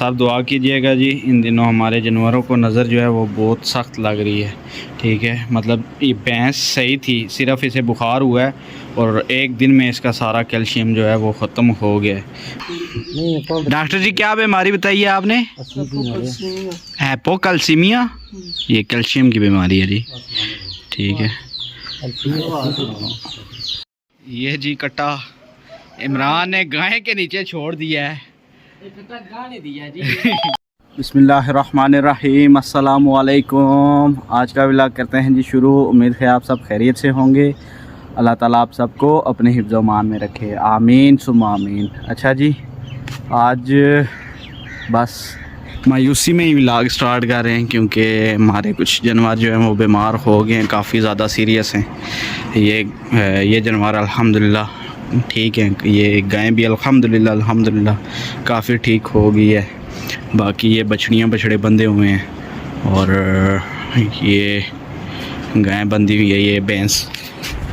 सब दुआ कीजिएगा जी। इन दिनों हमारे जानवरों को नज़र जो है वो बहुत सख्त लग रही है, ठीक है। मतलब ये भैंस सही थी, सिर्फ इसे बुखार हुआ है और एक दिन में इसका सारा कैल्शियम जो है वो ख़त्म हो गया है। डॉक्टर जी क्या बीमारी बताई है आपने? हाइपोकैल्सीमिया, ये कैल्शियम की बीमारी है जी, ठीक है। ये जी कट्टा इमरान ने गाय के नीचे छोड़ दिया है। बिस्मिल्लाहिर्रहमानिर्रहीम, अस्सलाम वालेकुम। आज का व्लॉग करते हैं जी शुरू। उम्मीद है आप सब खैरियत से होंगे। अल्लाह ताला आप सबको अपने हिफ्ज़ मान में रखे, आमीन सुम्मा आमीन। अच्छा जी, आज बस मायूसी में ही व्लॉग स्टार्ट कर रहे हैं क्योंकि हमारे कुछ जानवर जो हैं वो बीमार हो गए हैं, काफ़ी ज़्यादा सीरियस हैं। ये जानवर अल्हम्दुलिल्लाह ठीक है, ये गाय भी अल्हम्दुलिल्लाह काफ़ी ठीक हो गई है। बाकी ये बछड़ियाँ बछड़े बंधे हुए हैं और ये गाय बंधी हुई है। ये भैंस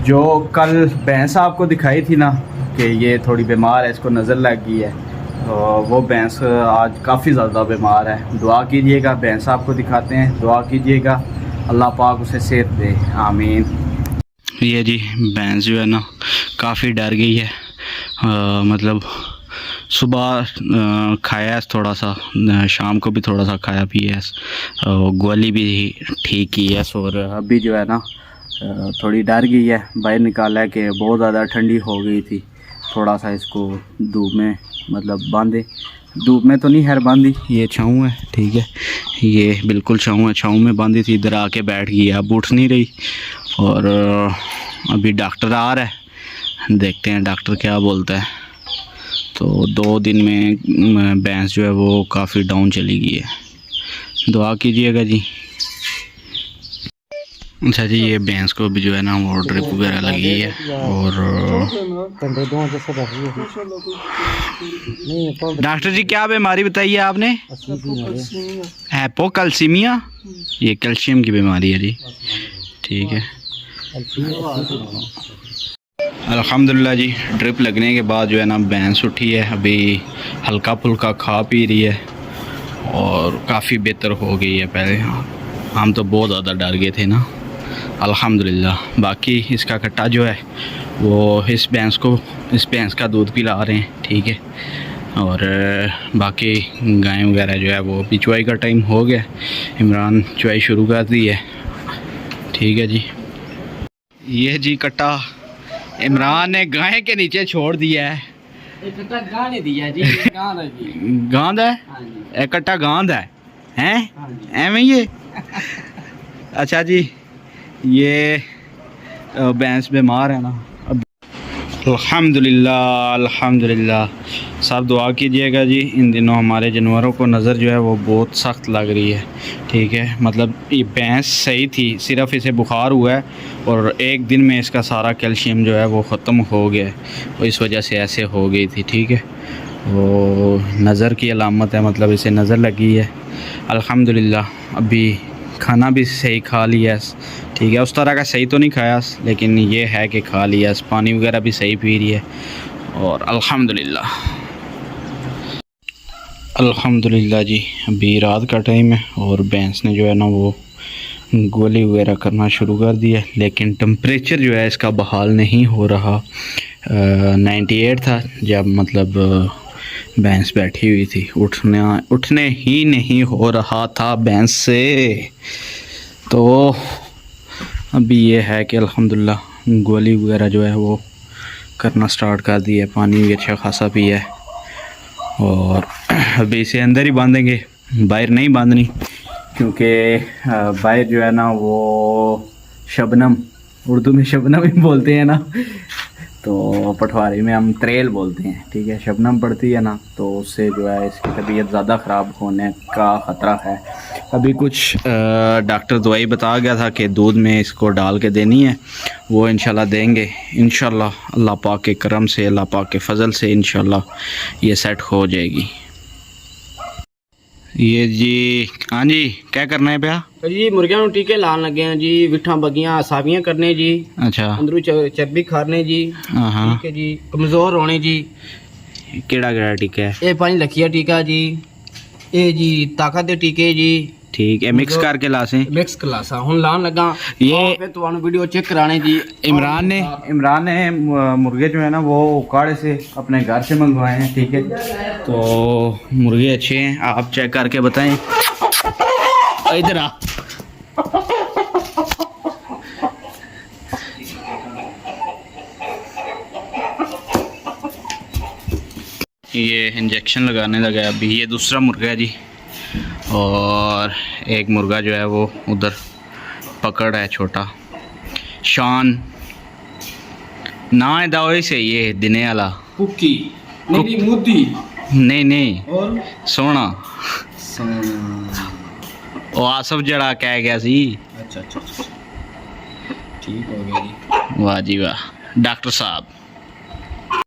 जो कल भैंस आपको दिखाई थी ना कि ये थोड़ी बीमार है, इसको नज़र लग गई है, तो वो भैंस आज काफ़ी ज़्यादा बीमार है। दुआ कीजिएगा, भैंस आपको दिखाते हैं, दुआ कीजिएगा अल्लाह पाक उसे सेहत दे, आमीन। ये जी भैंस जो है ना काफ़ी डर गई है। मतलब सुबह खाया है थोड़ा सा, शाम को भी थोड़ा सा खाया पिया है, गोली भी ठीक की है और अभी जो है ना थोड़ी डर गई है। बाहर निकाला है कि बहुत ज़्यादा ठंडी हो गई थी। थोड़ा सा इसको धूप में मतलब बांधे, धूप में तो नहीं खैर बांधी, ये छाँव है, ठीक है। ये बिल्कुल छाँव है, छाँव में बांधी थी, इधर आके बैठ गई है, अब उठ नहीं रही। और अभी डॉक्टर आ रहा है, देखते हैं डॉक्टर क्या बोलता है। तो 2 दिन में भैंस जो है वो काफ़ी डाउन चली गई है, दुआ कीजिएगा जी। अच्छा जी, ये भैंस को भी जो है ना वो ड्रिप वगैरह लगी है और डॉक्टर जी क्या बीमारी बताई है आपने? हाइपोकैल्सीमिया, ये कैल्शियम की बीमारी है जी, ठीक है। अल्हम्दुलिल्लाह जी, ड्रिप लगने के बाद जो है ना भैंस उठी है, अभी हल्का फुल्का खा पी रही है और काफ़ी बेहतर हो गई है। पहले हम तो बहुत ज़्यादा डर गए थे ना, अल्हम्दुलिल्लाह। बाकी इसका कट्टा जो है वो इस भैंस का दूध पिला रहे हैं, ठीक है। और बाकी गाय वगैरह जो है वो भी चुवाई का टाइम हो गया, इमरान चुवाई शुरू कर दी है, ठीक है जी। ये जी कट्टा इमरान ने गाय के नीचे छोड़ दिया है। गांद है, एक कट्टा गांद है, हैं एवं ये। अच्छा जी, ये भैंस बीमार है ना, अब अल्हम्दुलिल्लाह सब दुआ कीजिएगा जी। इन दिनों हमारे जानवरों को नज़र जो है वो बहुत सख्त लग रही है, ठीक है। मतलब ये भैंस सही थी, सिर्फ इसे बुखार हुआ है और एक दिन में इसका सारा कैल्शियम जो है वो ख़त्म हो गया है, तो इस वजह से ऐसे हो गई थी, ठीक है। वो नज़र की अलामत है, मतलब इसे नज़र लगी है। अल्हम्दुलिल्लाह अभी खाना भी सही खा लिया, ठीक है। उस तरह का सही तो नहीं खाया, लेकिन ये है कि खा लिया, पानी वगैरह भी सही पी रही है और अल्हम्दुलिल्लाह जी। अभी रात का टाइम है और भैंस ने जो है ना वो गोली वगैरह करना शुरू कर दिया, लेकिन टेम्परेचर जो है इसका बहाल नहीं हो रहा। 98 था जब मतलब भैंस बैठी हुई थी, उठने ही नहीं हो रहा था भैंस से। तो अभी ये है कि अल्हम्दुलिल्लाह गोली वगैरह जो है वो करना स्टार्ट कर दी है, पानी भी अच्छा खासा पिया है और अभी इसे अंदर ही बांधेंगे, बाहर नहीं बांधनी, क्योंकि बाहर जो है ना वो शबनम, उर्दू में शबनम ही बोलते हैं ना, तो पटवारी में हम त्रेल बोलते हैं, ठीक है। शबनम पड़ती है ना तो उससे जो है इसकी तबीयत ज़्यादा ख़राब होने का ख़तरा है। अभी कुछ डॉक्टर दवाई बता गया था कि दूध में इसको डाल के देनी है, वो इंशाल्लाह देंगे इंशाल्लाह। अल्लाह पाक के करम से, अल्लाह पाक के फजल से इंशाल्लाह ये सेट हो जाएगी। ये जी, हाँ जी, क्या करना है भैया? जी मुर्गियां टीके लान लगे हैं जी, विठा बगियां साबियां करने जी, अच्छा, अंदरू चर्बी खाने जी, ठीक है जी, कमजोर होने जी। केड़ा केड़ा टीका है? ये 5 लखिया टीका जी, ਇਹ ਜੀ ਤਾਕਤ ਦੇ ਟੀਕੇ ਜੀ ठीक है, मिक्स करके लासें। ਮਿਕਸ ਕਲਾਸਾਂ ਹੁਣ ਲਾਉਣ ਲੱਗਾ ये ਫਿਰ ਤੁਹਾਨੂੰ ਵੀਡੀਓ ਚੈੱਕ ਕਰਾਣੇ जी इमरान ने मुर्गे जो है ना वो उकाड़े से अपने घर से मंगवाए हैं, ठीक है। तो मुर्गे अच्छे हैं, आप चेक करके बताएं। इधर आ, ये इंजेक्शन लगाने लगा है अभी। ये दूसरा मुर्गा है जी, और एक मुर्गा जो है वो उधर पकड़ है, छोटा शान ना है दवाई से, ये दिने वाला ਕੁੱਕੀ ਨਹੀਂ ਮੁੱਦੀ नहीं नहीं और सोना ਉਹ ਆਸਫ ਜੜਾ ਕਹਿ ਗਿਆ ਸੀ। अच्छा अच्छा ठीक हो गया जी। वाह जी वाह डॉक्टर साहब।